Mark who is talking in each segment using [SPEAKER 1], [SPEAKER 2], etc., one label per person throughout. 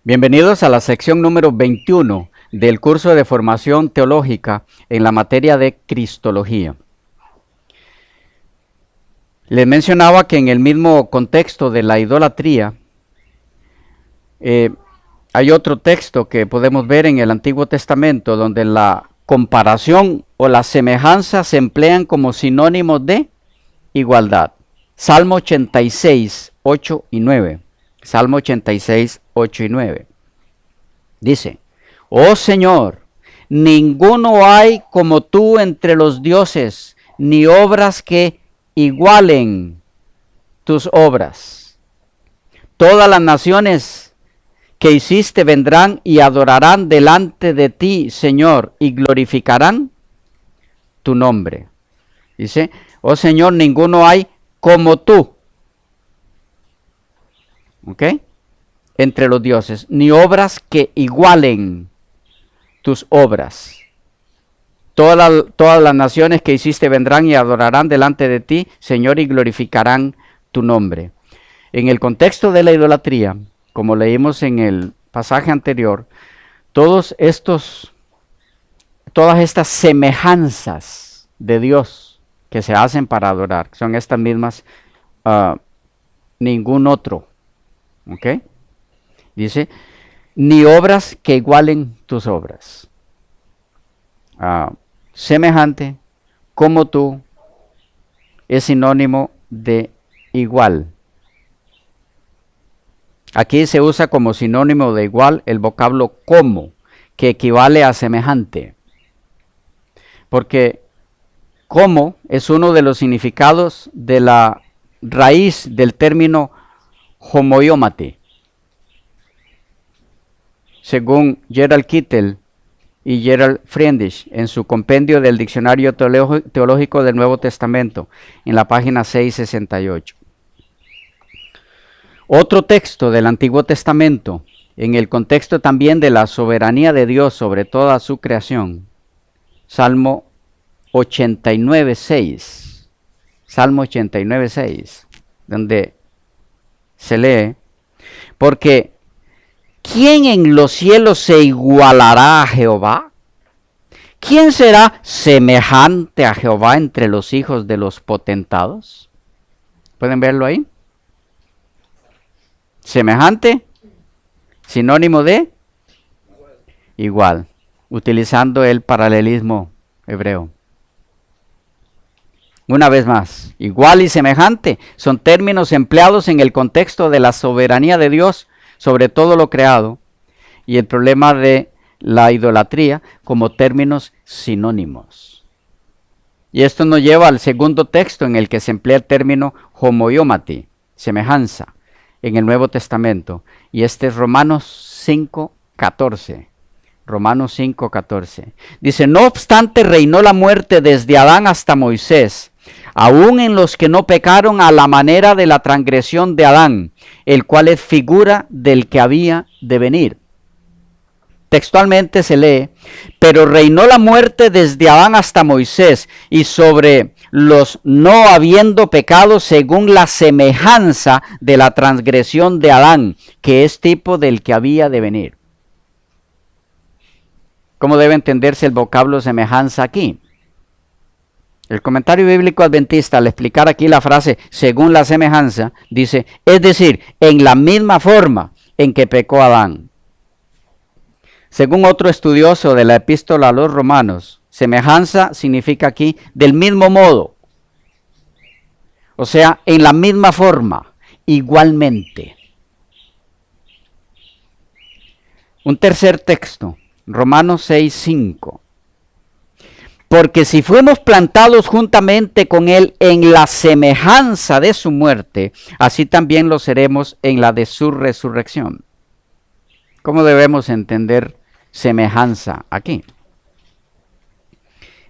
[SPEAKER 1] Bienvenidos a la sección número 21 del curso de formación teológica en la materia de Cristología. Les mencionaba que en el mismo contexto de la idolatría, hay otro texto que podemos ver en el Antiguo Testamento donde la comparación o la semejanza se emplean como sinónimos de igualdad. Salmo 86, 8 y 9. Salmo 86, 8 y 9. Dice: Oh Señor, ninguno hay como tú entre los dioses, ni obras que igualen tus obras. Todas las naciones que hiciste vendrán y adorarán delante de ti, Señor, y glorificarán tu nombre. Dice: Oh Señor, ninguno hay como tú. ¿Ok? Entre los dioses, ni obras que igualen tus obras. Todas las naciones que hiciste vendrán y adorarán delante de ti, Señor, y glorificarán tu nombre. En el contexto de la idolatría, como leímos en el pasaje anterior, todas estas semejanzas de Dios que se hacen para adorar, son estas mismas, ningún otro. ¿Ok? Dice, ni obras que igualen tus obras. Semejante, como tú, es sinónimo de igual. Aquí se usa como sinónimo de igual el vocablo como, que equivale a semejante. Porque como es uno de los significados de la raíz del término homoiomate. Según Gerald Kittel y Gerald Friedrich en su compendio del Diccionario Teológico del Nuevo Testamento, en la página 668. Otro texto del Antiguo Testamento, en el contexto también de la soberanía de Dios sobre toda su creación, Salmo 89.6, Salmo 89.6, donde se lee: porque ¿quién en los cielos se igualará a Jehová? ¿Quién será semejante a Jehová entre los hijos de los potentados? ¿Pueden verlo ahí? Semejante, sinónimo de igual, utilizando el paralelismo hebreo. Una vez más, igual y semejante son términos empleados en el contexto de la soberanía de Dios sobre todo lo creado, y el problema de la idolatría como términos sinónimos. Y esto nos lleva al segundo texto en el que se emplea el término homoiomati, semejanza, en el Nuevo Testamento, y este es Romanos 5:14. Romanos 5:14. Dice: no obstante reinó la muerte desde Adán hasta Moisés, aún en los que no pecaron a la manera de la transgresión de Adán, el cual es figura del que había de venir. Textualmente se lee: pero reinó la muerte desde Adán hasta Moisés, y sobre los no habiendo pecado según la semejanza de la transgresión de Adán, que es tipo del que había de venir. ¿Cómo debe entenderse el vocablo semejanza aquí? El comentario bíblico adventista, al explicar aquí la frase según la semejanza, dice, es decir, en la misma forma en que pecó Adán. Según otro estudioso de la epístola a los Romanos, semejanza significa aquí del mismo modo. O sea, en la misma forma, igualmente. Un tercer texto, Romanos 6:5. Porque si fuimos plantados juntamente con Él en la semejanza de su muerte, así también lo seremos en la de su resurrección. ¿Cómo debemos entender semejanza aquí?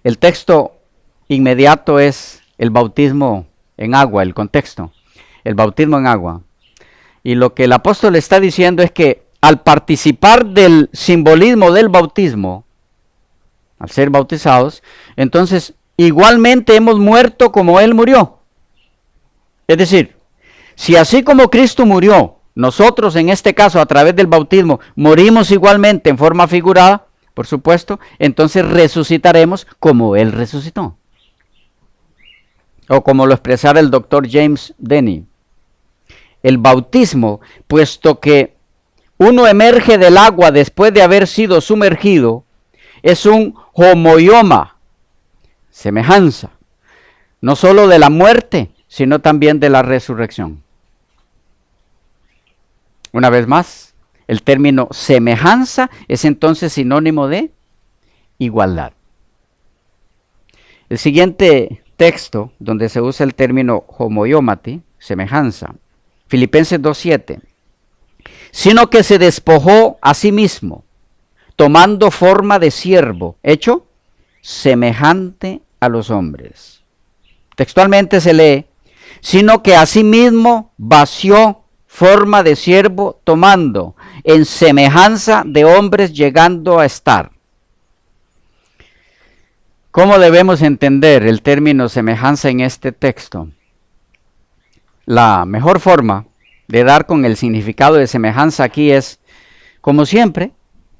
[SPEAKER 1] El texto inmediato es el bautismo en agua, el contexto, el bautismo en agua. Y lo que el apóstol está diciendo es que al participar del simbolismo del bautismo, al ser bautizados, entonces igualmente hemos muerto como Él murió. Es decir, si así como Cristo murió, nosotros en este caso a través del bautismo morimos igualmente en forma figurada, por supuesto, entonces resucitaremos como Él resucitó. O como lo expresara el doctor James Denny. El bautismo, puesto que uno emerge del agua después de haber sido sumergido, es un homoioma, semejanza, no solo de la muerte, sino también de la resurrección. Una vez más, el término semejanza es entonces sinónimo de igualdad. El siguiente texto donde se usa el término homoiomati, semejanza, Filipenses 2:7, sino que se despojó a sí mismo, tomando forma de siervo, hecho semejante a los hombres. Textualmente se lee, sino que a sí mismo vació forma de siervo, tomando en semejanza de hombres, llegando a estar. ¿Cómo debemos entender el término semejanza en este texto? La mejor forma de dar con el significado de semejanza aquí es, como siempre,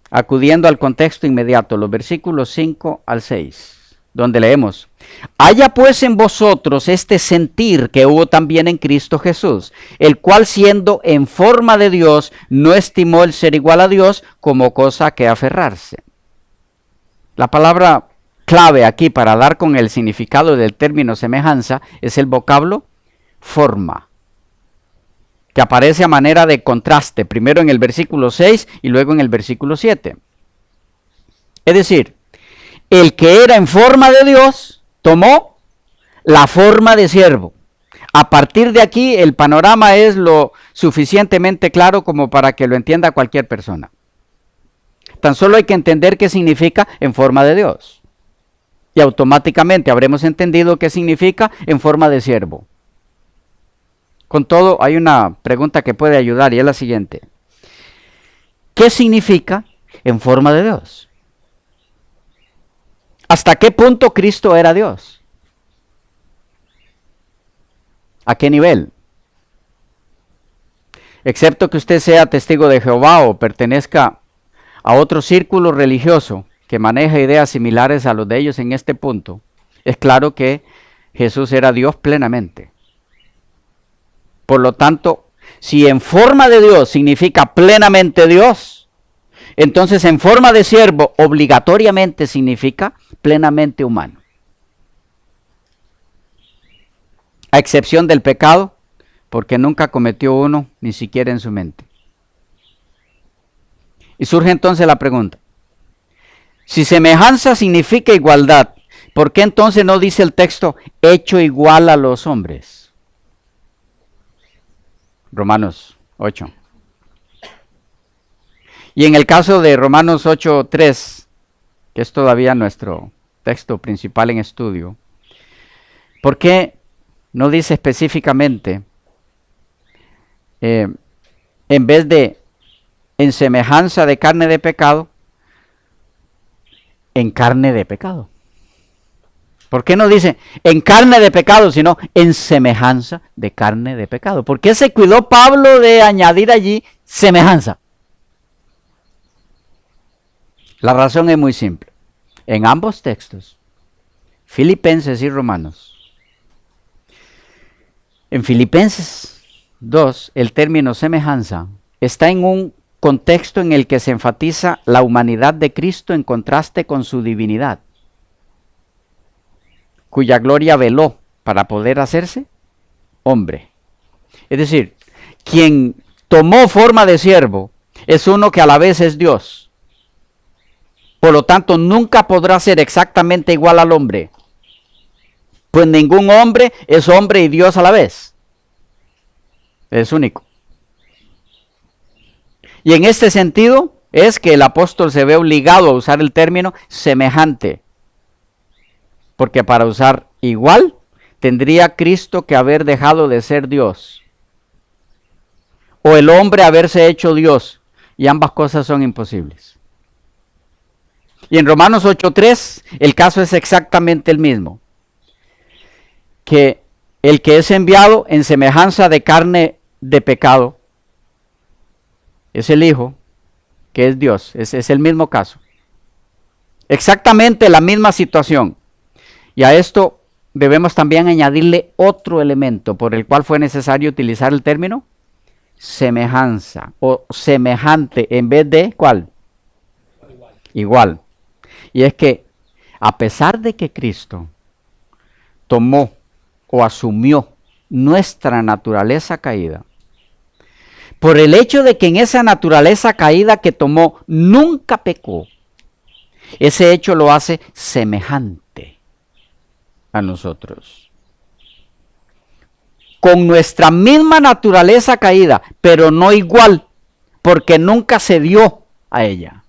[SPEAKER 1] acudiendo al contexto inmediato, los versículos 5 al 6, donde leemos, haya pues en vosotros este sentir que hubo también en Cristo Jesús, el cual siendo en forma de Dios, no estimó el ser igual a Dios como cosa que aferrarse. La palabra clave aquí para dar con el significado del término semejanza es el vocablo forma, que aparece a manera de contraste, primero en el versículo 6 y luego en el versículo 7. Es decir, el que era en forma de Dios tomó la forma de siervo. A partir de aquí el panorama es lo suficientemente claro como para que lo entienda cualquier persona. Tan solo hay que entender qué significa en forma de Dios. Y automáticamente habremos entendido qué significa en forma de siervo. Con todo, hay una pregunta que puede ayudar y es la siguiente. ¿Qué significa en forma de Dios? ¿Hasta qué punto Cristo era Dios? ¿A qué nivel? Excepto que usted sea testigo de Jehová o pertenezca a otro círculo religioso que maneja ideas similares a los de ellos en este punto, es claro que Jesús era Dios plenamente. Por lo tanto, si en forma de Dios significa plenamente Dios, entonces en forma de siervo obligatoriamente significa plenamente humano. A excepción del pecado, porque nunca cometió uno, ni siquiera en su mente. Y surge entonces la pregunta, si semejanza significa igualdad, ¿por qué entonces no dice el texto hecho igual a los hombres? Romanos 8. Y en el caso de Romanos 8:3, que es todavía nuestro texto principal en estudio, ¿por qué no dice específicamente, en vez de en semejanza de carne de pecado, en carne de pecado? ¿Por qué no dice en carne de pecado, sino en semejanza de carne de pecado? ¿Por qué se cuidó Pablo de añadir allí semejanza? La razón es muy simple. En ambos textos, Filipenses y Romanos, en Filipenses 2, el término semejanza está en un contexto en el que se enfatiza la humanidad de Cristo en contraste con su divinidad, cuya gloria veló para poder hacerse hombre. Es decir, quien tomó forma de siervo es uno que a la vez es Dios. Por lo tanto, nunca podrá ser exactamente igual al hombre. Pues ningún hombre es hombre y Dios a la vez. Es único. Y en este sentido es que el apóstol se ve obligado a usar el término semejante. Porque para usar igual, tendría Cristo que haber dejado de ser Dios. O el hombre haberse hecho Dios. Y ambas cosas son imposibles. Y en Romanos 8:3 el caso es exactamente el mismo. Que el que es enviado en semejanza de carne de pecado es el Hijo, que es Dios. Es el mismo caso. Exactamente la misma situación. Y a esto debemos también añadirle otro elemento por el cual fue necesario utilizar el término semejanza o semejante en vez de ¿cuál? Igual. Y es que a pesar de que Cristo tomó o asumió nuestra naturaleza caída, por el hecho de que en esa naturaleza caída que tomó nunca pecó, ese hecho lo hace semejante a nosotros. Con nuestra misma naturaleza caída, pero no igual, porque nunca se dio a ella.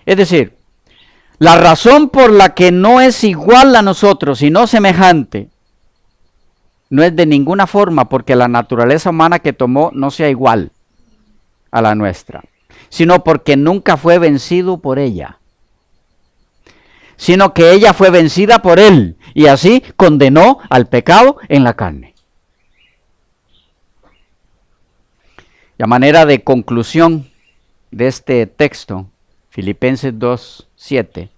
[SPEAKER 1] Es decir, la razón por la que no es igual a nosotros, sino semejante, no es de ninguna forma porque la naturaleza humana que tomó no sea igual a la nuestra, sino porque nunca fue vencido por ella, sino que ella fue vencida por él y así condenó al pecado en la carne. Y a manera de conclusión de este texto, Filipenses 2:7,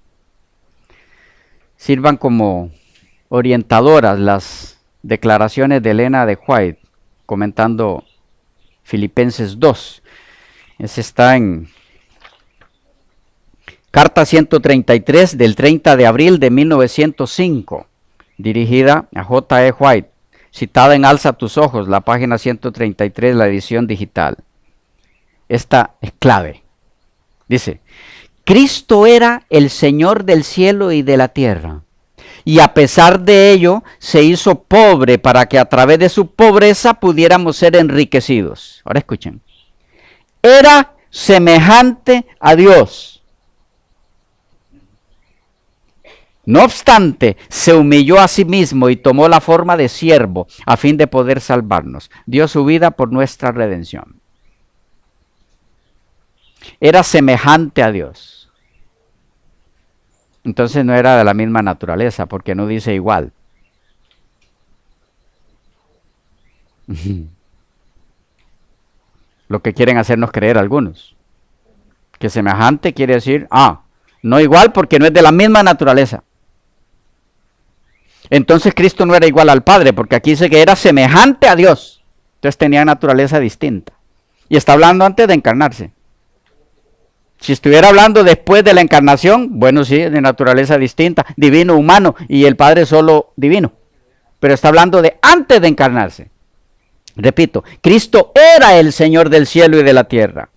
[SPEAKER 1] sirvan como orientadoras las declaraciones de Elena de White comentando Filipenses 2. Ese está en Carta 133 del 30 de abril de 1905, dirigida a J. E. White, citada en Alza tus ojos, la página 133, la edición digital. Esta es clave. Dice, Cristo era el Señor del cielo y de la tierra, y a pesar de ello se hizo pobre para que a través de su pobreza pudiéramos ser enriquecidos. Ahora escuchen. Era semejante a Dios. No obstante, se humilló a sí mismo y tomó la forma de siervo a fin de poder salvarnos. Dio su vida por nuestra redención. Era semejante a Dios. Entonces no era de la misma naturaleza, porque no dice igual. Lo que quieren hacernos creer algunos. Que semejante quiere decir, no igual porque no es de la misma naturaleza. Entonces Cristo no era igual al Padre, porque aquí dice que era semejante a Dios. Entonces tenía naturaleza distinta. Y está hablando antes de encarnarse. Si estuviera hablando después de la encarnación, bueno, sí, de naturaleza distinta, divino, humano, y el Padre solo divino. Pero está hablando de antes de encarnarse. Repito, Cristo era el Señor del cielo y de la tierra.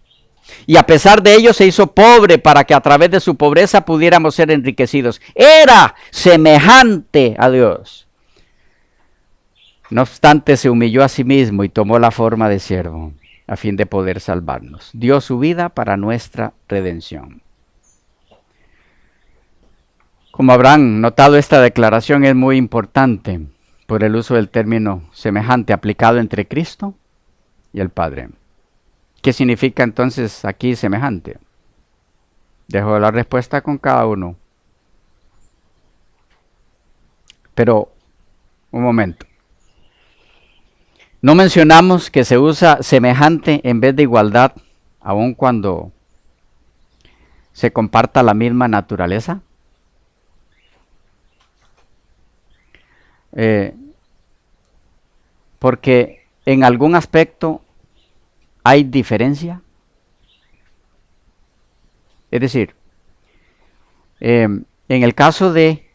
[SPEAKER 1] Y a pesar de ello se hizo pobre para que a través de su pobreza pudiéramos ser enriquecidos. Era semejante a Dios. No obstante, se humilló a sí mismo y tomó la forma de siervo a fin de poder salvarnos. Dio su vida para nuestra redención. Como habrán notado, esta declaración es muy importante por el uso del término semejante aplicado entre Cristo y el Padre. ¿Qué significa entonces aquí semejante? Dejo la respuesta con cada uno. Pero, un momento. ¿No mencionamos que se usa semejante en vez de igualdad, aun cuando se comparta la misma naturaleza? Porque en algún aspecto hay diferencia. Es decir, en el caso de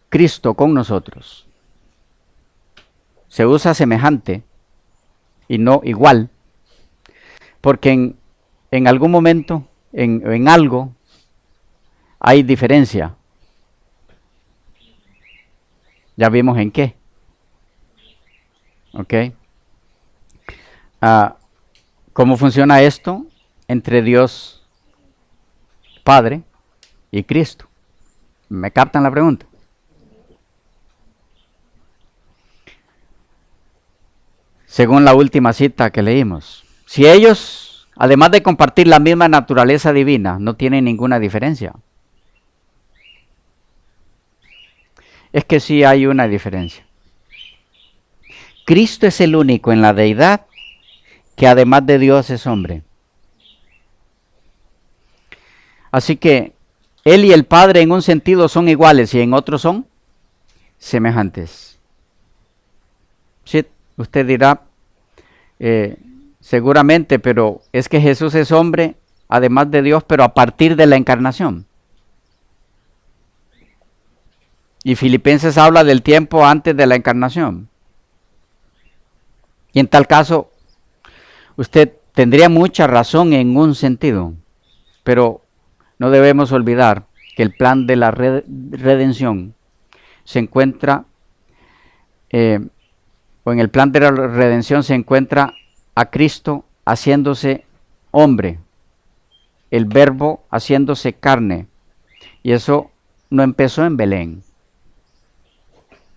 [SPEAKER 1] Cristo con nosotros, se usa semejante y no igual. Porque en algún momento, en algo, hay diferencia. Ya vimos en qué. ¿Ok? ¿Cómo funciona esto entre Dios Padre y Cristo? ¿Me captan la pregunta? Según la última cita que leímos, si ellos, además de compartir la misma naturaleza divina, no tienen ninguna diferencia. Es que sí hay una diferencia. Cristo es el único en la deidad que además de Dios es hombre. Así que Él y el Padre en un sentido son iguales y en otro son semejantes. Sí, usted dirá, seguramente, pero es que Jesús es hombre, además de Dios, pero a partir de la encarnación. Y Filipenses habla del tiempo antes de la encarnación. Y en tal caso, usted tendría mucha razón en un sentido, pero no debemos olvidar que el plan de la redención se encuentra, o en el plan de la redención se encuentra a Cristo haciéndose hombre, el Verbo haciéndose carne. Y eso no empezó en Belén.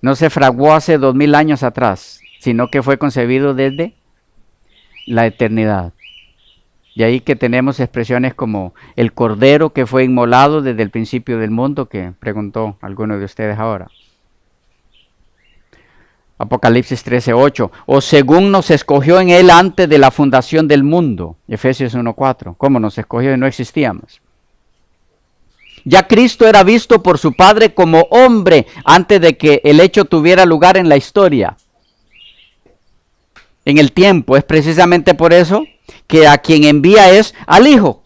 [SPEAKER 1] No se fraguó hace 2000 años atrás, sino que fue concebido desde la eternidad. Y ahí que tenemos expresiones como el cordero que fue inmolado desde el principio del mundo, que preguntó alguno de ustedes ahora. Apocalipsis 13:8, o según nos escogió en él antes de la fundación del mundo. Efesios 1:4, ¿cómo nos escogió y no existíamos? Ya Cristo era visto por su Padre como hombre antes de que el hecho tuviera lugar en la historia, en el tiempo. Es precisamente por eso que a quien envía es al Hijo,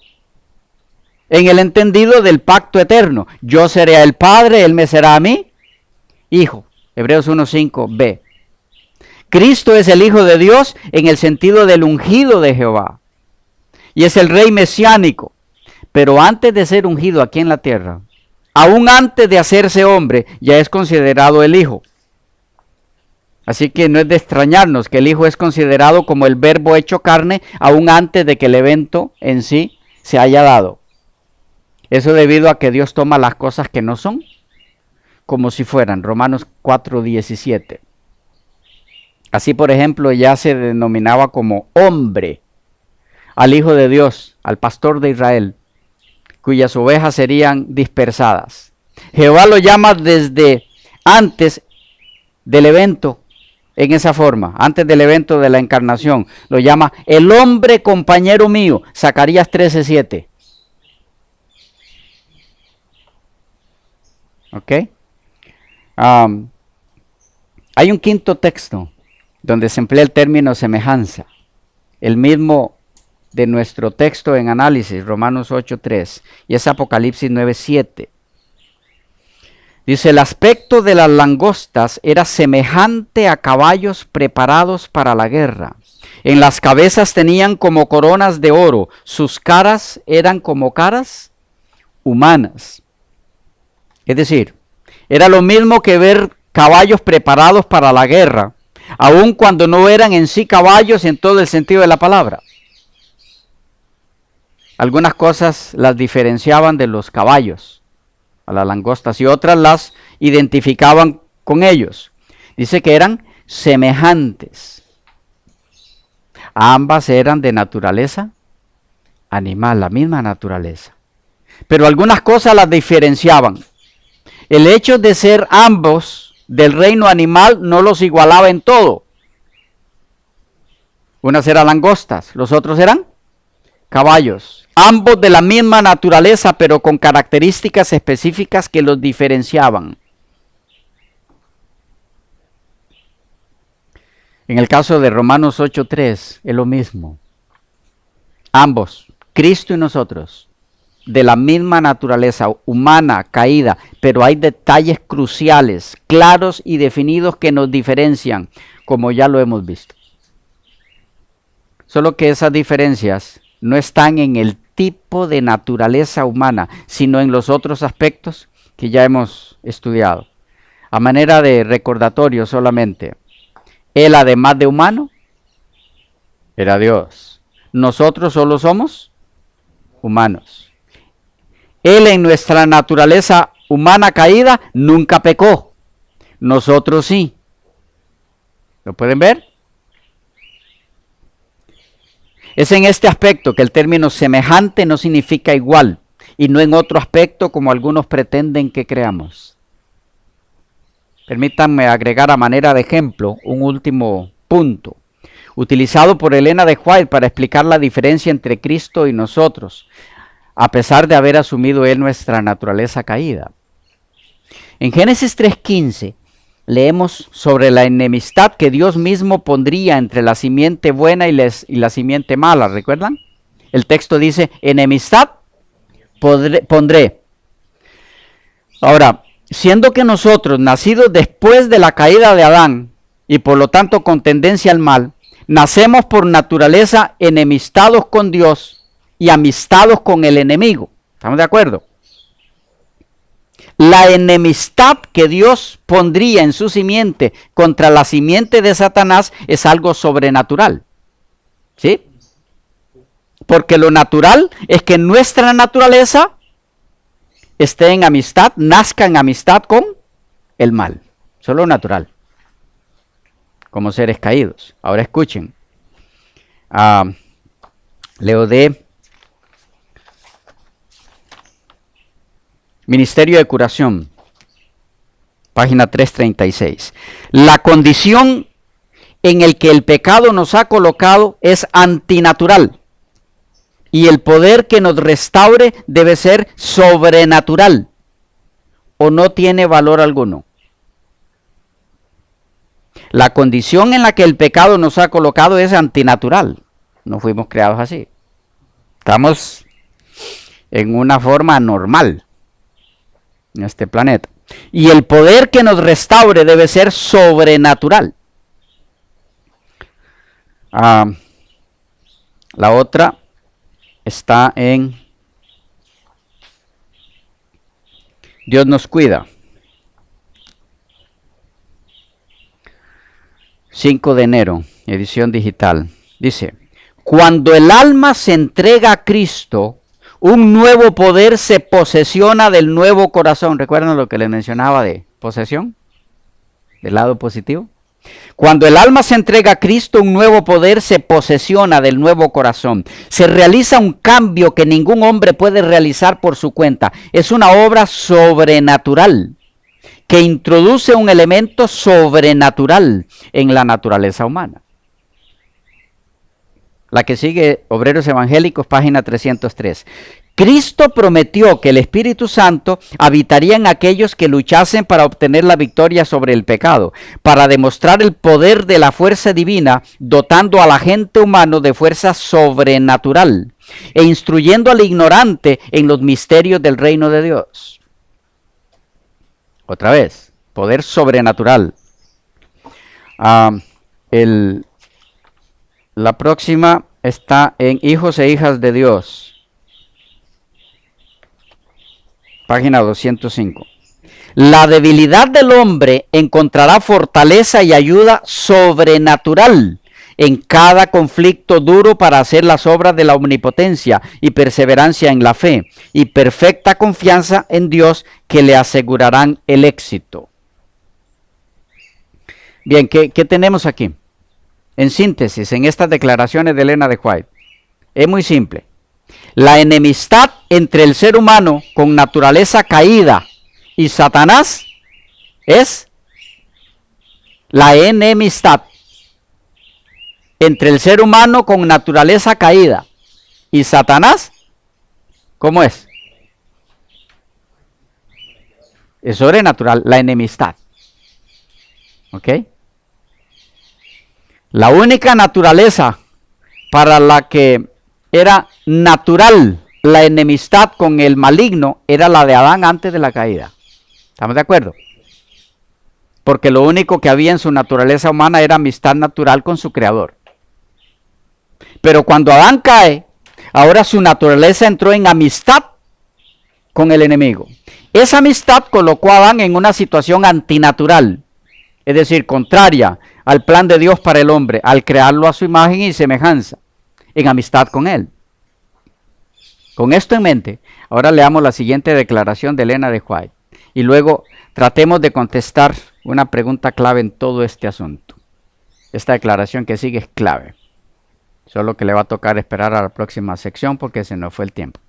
[SPEAKER 1] en el entendido del pacto eterno. Yo seré el Padre, Él me será a mí Hijo. Hebreos 1:5b. Cristo es el Hijo de Dios en el sentido del ungido de Jehová. Y es el Rey mesiánico. Pero antes de ser ungido aquí en la tierra, aún antes de hacerse hombre, ya es considerado el Hijo. Así que no es de extrañarnos que el Hijo es considerado como el Verbo hecho carne, aún antes de que el evento en sí se haya dado. Eso debido a que Dios toma las cosas que no son, como si fueran. Romanos 4:17. Así, por ejemplo, ya se denominaba como hombre al Hijo de Dios, al pastor de Israel, cuyas ovejas serían dispersadas. Jehová lo llama desde antes del evento, en esa forma, antes del evento de la encarnación. Lo llama el hombre compañero mío, Zacarías 13:7. ¿Ok? Hay un quinto texto donde se emplea el término semejanza, el mismo de nuestro texto en análisis, Romanos 8:3, y es Apocalipsis 9:7. Dice, el aspecto de las langostas era semejante a caballos preparados para la guerra. En las cabezas tenían como coronas de oro, sus caras eran como caras humanas. Es decir, era lo mismo que ver caballos preparados para la guerra, aun cuando no eran en sí caballos en todo el sentido de la palabra. Algunas cosas las diferenciaban de los caballos, a las langostas, y otras las identificaban con ellos. Dice que eran semejantes. Ambas eran de naturaleza animal, la misma naturaleza. Pero algunas cosas las diferenciaban. El hecho de ser ambos del reino animal no los igualaba en todo. Unas eran langostas, los otros eran caballos. Ambos de la misma naturaleza, pero con características específicas que los diferenciaban. En el caso de Romanos 8:3 es lo mismo. Ambos, Cristo y nosotros, de la misma naturaleza humana, caída, pero hay detalles cruciales, claros y definidos que nos diferencian, como ya lo hemos visto. Solo que esas diferencias no están en el tipo de naturaleza humana, sino en los otros aspectos que ya hemos estudiado. A manera de recordatorio solamente, Él además de humano, era Dios. Nosotros solo somos humanos. Él en nuestra naturaleza humana caída nunca pecó. Nosotros sí. ¿Lo pueden ver? Es en este aspecto que el término semejante no significa igual y no en otro aspecto como algunos pretenden que creamos. Permítanme agregar a manera de ejemplo un último punto, utilizado por Elena de White para explicar la diferencia entre Cristo y nosotros, a pesar de haber asumido Él nuestra naturaleza caída. En Génesis 3:15 leemos sobre la enemistad que Dios mismo pondría entre la simiente buena y la simiente mala, ¿recuerdan? El texto dice, enemistad pondré. Ahora, siendo que nosotros, nacidos después de la caída de Adán, y por lo tanto con tendencia al mal, nacemos por naturaleza enemistados con Dios y amistados con el enemigo. ¿Estamos de acuerdo? La enemistad que Dios pondría en su simiente contra la simiente de Satanás es algo sobrenatural. ¿Sí? Porque lo natural es que nuestra naturaleza esté en amistad, nazca en amistad con el mal. Eso es lo natural. Como seres caídos. Ahora escuchen. Leo de Ministerio de Curación, página 336. La condición en el que el pecado nos ha colocado es antinatural y el poder que nos restaure debe ser sobrenatural o no tiene valor alguno. La condición en la que el pecado nos ha colocado es antinatural. No fuimos creados así. Estamos en una forma normal en este planeta. Y el poder que nos restaure debe ser sobrenatural. La otra está en Dios nos cuida. 5 de enero, edición digital. Dice, cuando el alma se entrega a Cristo, un nuevo poder se posesiona del nuevo corazón. ¿Recuerdan lo que les mencionaba de posesión? Del lado positivo. Cuando el alma se entrega a Cristo, un nuevo poder se posesiona del nuevo corazón. Se realiza un cambio que ningún hombre puede realizar por su cuenta. Es una obra sobrenatural que introduce un elemento sobrenatural en la naturaleza humana. La que sigue, Obreros Evangélicos, página 303. Cristo prometió que el Espíritu Santo habitaría en aquellos que luchasen para obtener la victoria sobre el pecado, para demostrar el poder de la fuerza divina, dotando al agente humano de fuerza sobrenatural e instruyendo al ignorante en los misterios del reino de Dios. Otra vez, poder sobrenatural. La próxima está en Hijos e Hijas de Dios. Página 205. La debilidad del hombre encontrará fortaleza y ayuda sobrenatural en cada conflicto duro para hacer las obras de la omnipotencia y perseverancia en la fe y perfecta confianza en Dios que le asegurarán el éxito. Bien, ¿qué tenemos aquí? En síntesis, en estas declaraciones de Elena de White, es muy simple. La enemistad entre el ser humano con naturaleza caída y Satanás es la enemistad entre el ser humano con naturaleza caída y Satanás. ¿Cómo es? Es sobrenatural, la enemistad. ¿Ok? La única naturaleza para la que era natural la enemistad con el maligno era la de Adán antes de la caída. ¿Estamos de acuerdo? Porque lo único que había en su naturaleza humana era amistad natural con su creador. Pero cuando Adán cae, ahora su naturaleza entró en amistad con el enemigo. Esa amistad colocó a Adán en una situación antinatural, es decir, contraria al plan de Dios para el hombre, al crearlo a su imagen y semejanza, en amistad con él. Con esto en mente, ahora leamos la siguiente declaración de Elena de White y luego tratemos de contestar una pregunta clave en todo este asunto. Esta declaración que sigue es clave. Solo que le va a tocar esperar a la próxima sección porque se nos fue el tiempo.